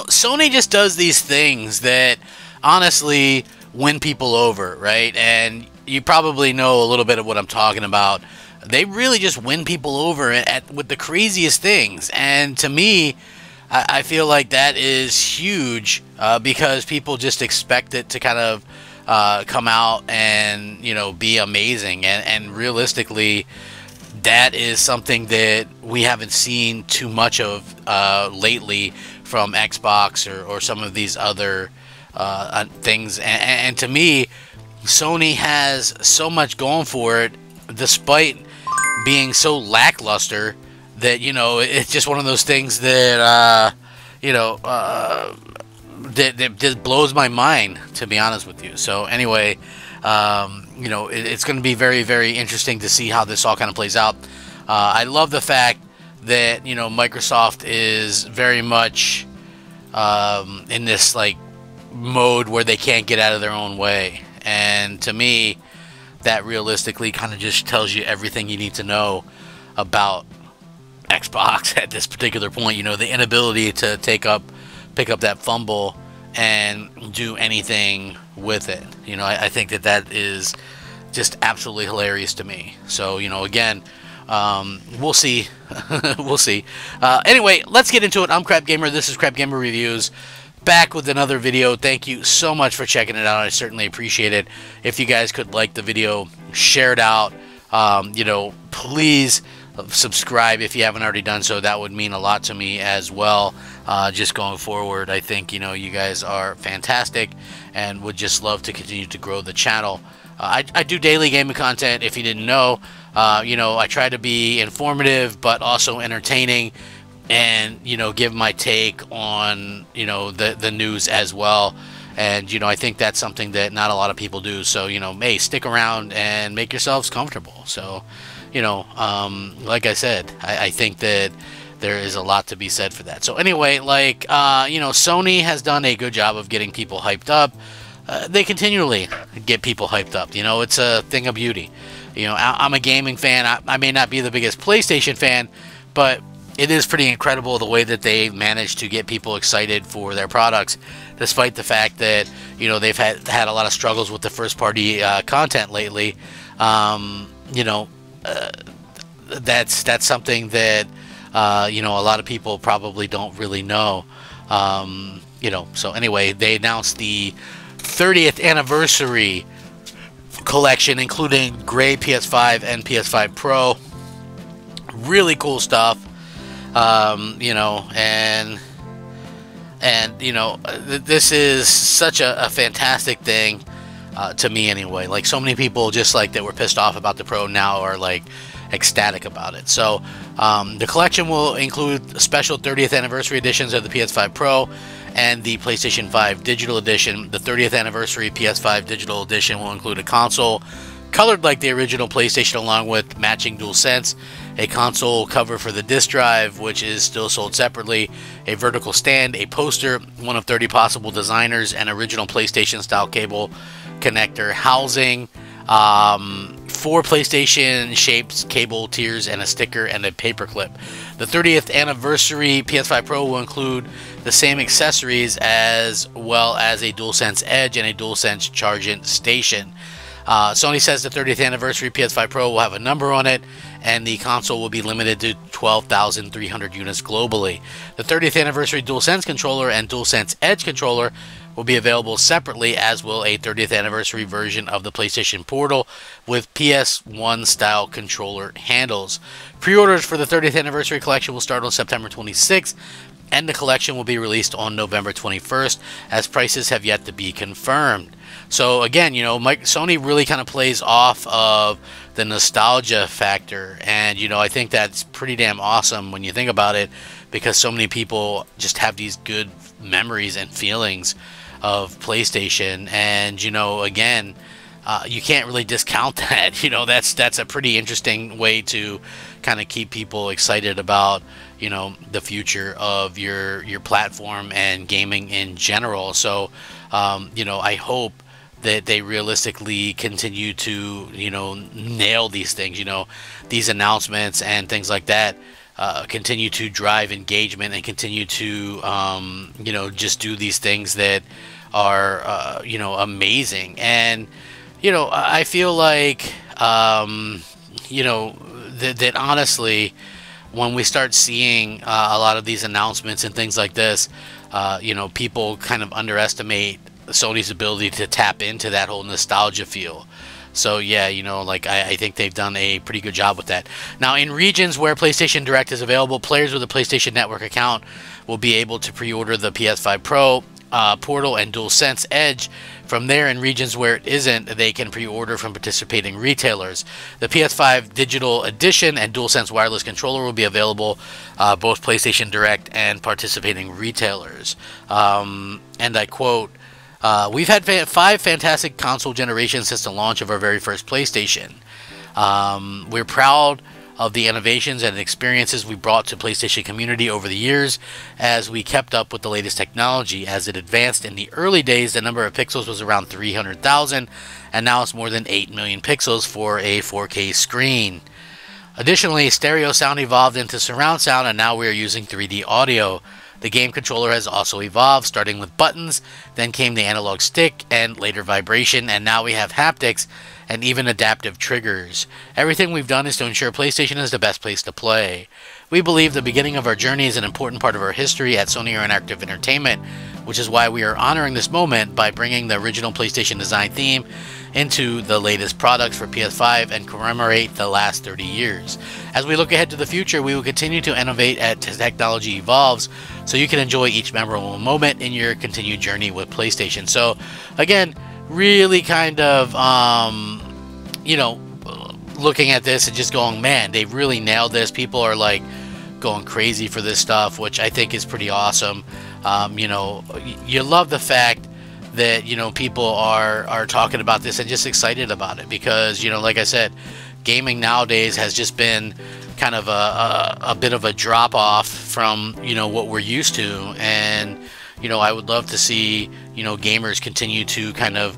Sony just does these things that honestly win people over, right? And you probably know a little bit of what I'm talking about. They really just win people over with the craziest things. And to me, I feel like that is huge because people just expect it to kind of come out and, be amazing. And realistically, that is something that we haven't seen too much of lately from Xbox or some of these other things. And to me, Sony has so much going for it, despite being so lackluster, that it's just one of those things that that just blows my mind, to be honest with you. So anyway, it's going to be very, very interesting to see how this all kind of plays out. I love the fact that Microsoft is very much in this like mode where they can't get out of their own way, and to me, that realistically kind of just tells you everything you need to know about Xbox at this particular point. The inability to pick up that fumble and do anything with it. I think that is just absolutely hilarious to me. So, again, we'll see. We'll see. Anyway, let's get into it. I'm Crap Gamer. This is Crap Gamer Reviews. Back with another video. Thank you so much for checking it out. I certainly appreciate it. If you guys could like the video, share it out. Please subscribe if you haven't already done so. That would mean a lot to me as well. Just going forward, I think you guys are fantastic and would just love to continue to grow the channel. I do daily gaming content, if you didn't know. I try to be informative but also entertaining, and give my take on the news as well. And I think that's something that not a lot of people do. So hey, stick around and make yourselves comfortable. So like I said, I think that there is a lot to be said for that. So anyway, like Sony has done a good job of getting people hyped up. They continually get people hyped up. It's a thing of beauty. I'm a gaming fan. I may not be the biggest PlayStation fan, but it is pretty incredible the way that they managed to get people excited for their products, despite the fact that they've had a lot of struggles with the first party content lately. That's something that a lot of people probably don't really know. So anyway, they announced the 30th anniversary collection, including gray PS5 and PS5 Pro. Really cool stuff. This is such a fantastic thing to me anyway. Like, so many people just like that were pissed off about the Pro now are like ecstatic about it. So the collection will include special 30th anniversary editions of the PS5 Pro and the PlayStation 5 Digital Edition. The 30th anniversary PS5 Digital Edition will include a console colored like the original PlayStation, along with matching DualSense, a console cover for the disc drive, which is still sold separately, a vertical stand, a poster, one of 30 possible designers, and original PlayStation style cable connector housing, 4 PlayStation shaped cable tiers, and a sticker and a paperclip. The 30th anniversary PS5 Pro will include the same accessories as well as a DualSense Edge and a DualSense charging station. Sony says the 30th anniversary PS5 Pro will have a number on it, and the console will be limited to 12,300 units globally. The 30th anniversary DualSense controller and DualSense Edge controller will be available separately, as will a 30th anniversary version of the PlayStation Portal with PS1 style controller handles. Pre-orders for the 30th anniversary collection will start on September 26th, and the collection will be released on November 21st, as prices have yet to be confirmed. So again, Sony really kind of plays off of the nostalgia factor, and I think that's pretty damn awesome when you think about it, because so many people just have these good memories and feelings of PlayStation, and again, you can't really discount that. That's a pretty interesting way to kind of keep people excited about the future of your platform and gaming in general. So I hope that they realistically continue to nail these things, these announcements and things like that. continue to drive engagement and continue to just do these things that are amazing. And I feel like that honestly, when we start seeing a lot of these announcements and things like this, people kind of underestimate Sony's ability to tap into that whole nostalgia feel. So yeah, I think they've done a pretty good job with that. Now, in regions where PlayStation Direct is available, players with a PlayStation Network account will be able to pre-order the PS5 Pro, Portal, and DualSense Edge. From there, in regions where it isn't, they can pre-order from participating retailers. The PS5 Digital Edition and DualSense Wireless Controller will be available both PlayStation Direct and participating retailers. And I quote, we've had 5 fantastic console generations since the launch of our very first PlayStation. We're proud of the innovations and experiences we brought to PlayStation community over the years as we kept up with the latest technology. As it advanced in the early days, the number of pixels was around 300,000, and now it's more than 8 million pixels for a 4K screen. Additionally, stereo sound evolved into surround sound, and now we are using 3D audio. The game controller has also evolved, starting with buttons, then came the analog stick, and later vibration, and now we have haptics and even adaptive triggers. Everything we've done is to ensure PlayStation is the best place to play. We believe the beginning of our journey is an important part of our history at Sony Interactive Entertainment, which is why we are honoring this moment by bringing the original PlayStation design theme into the latest products for PS5 and commemorate the last 30 years. As we look ahead to the future, we will continue to innovate as technology evolves, so you can enjoy each memorable moment in your continued journey with PlayStation. So again, really kind of looking at this and just going, man, they really nailed this. People are like going crazy for this stuff, which I think is pretty awesome. You love the fact that people are talking about this and just excited about it, because like I said, gaming nowadays has just been kind of a bit of a drop off from what we're used to. And I would love to see gamers continue to kind of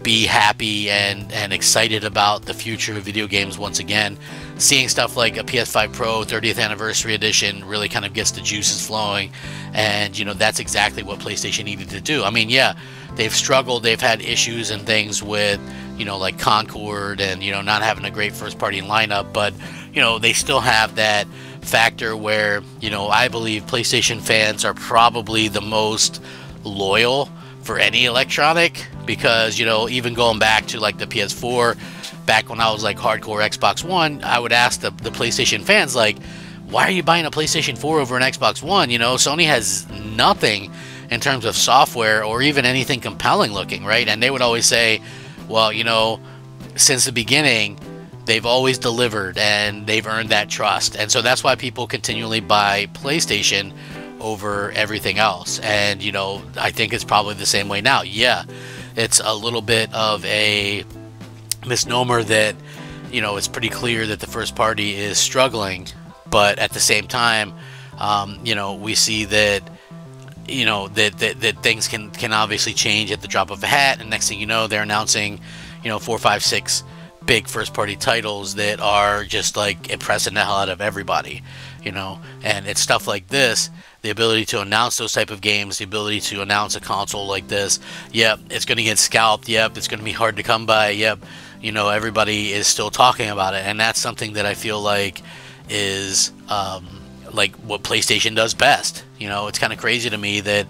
be happy and excited about the future of video games once again. Seeing stuff like a PS5 Pro 30th Anniversary Edition really kind of gets the juices flowing, and that's exactly what PlayStation needed to do. I mean, yeah, they've struggled, they've had issues and things with like Concord and not having a great first party lineup, but they still have that factor where I believe PlayStation fans are probably the most loyal for any electronic, because even going back to like the PS4, back when I was like hardcore Xbox One, I would ask the PlayStation fans, like, why are you buying a PlayStation 4 over an Xbox One? Sony has nothing in terms of software or even anything compelling looking, right? And they would always say, well, since the beginning, they've always delivered and they've earned that trust. And so that's why people continually buy PlayStation over everything else. And I think it's probably the same way now. Yeah, it's a little bit of a misnomer that it's pretty clear that the first party is struggling, but at the same time, we see that that things can obviously change at the drop of a hat, and next thing you know, they're announcing 4, 5, 6 big first party titles that are just like impressing the hell out of everybody. And it's stuff like this, the ability to announce those type of games, the ability to announce a console like this. Yep, it's going to get scalped. Yep, it's going to be hard to come by. Yep, everybody is still talking about it, and that's something that I feel like is like what PlayStation does best. It's kind of crazy to me that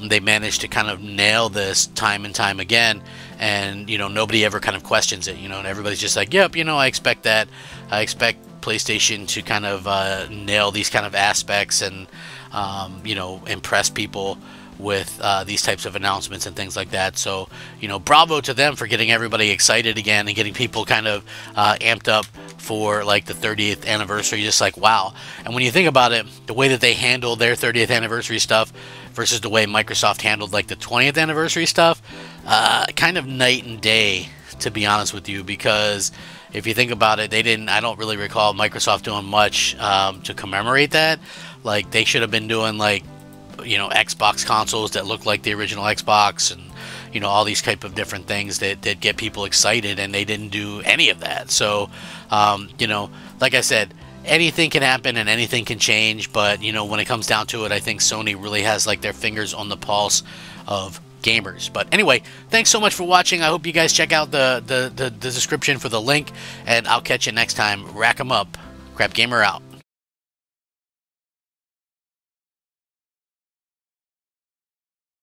they managed to kind of nail this time and time again, and nobody ever kind of questions it. And everybody's just like, yep, I expect that. I expect PlayStation to kind of nail these kind of aspects and impress people with these types of announcements and things like that. So bravo to them for getting everybody excited again and getting people kind of amped up for like the 30th anniversary. Just like, wow. And when you think about it, the way that they handled their 30th anniversary stuff versus the way Microsoft handled like the 20th anniversary stuff, kind of night and day, to be honest with you, because if you think about it, I don't really recall Microsoft doing much to commemorate that. Like, they should have been doing like Xbox consoles that look like the original Xbox, and all these type of different things that get people excited, and they didn't do any of that. So like I said, anything can happen and anything can change, but you know, when it comes down to it, I think Sony really has like their fingers on the pulse of gamers. But anyway, thanks so much for watching. I hope you guys check out the description for the link, and I'll catch you next time. Rack 'em up. Crap Gamer out.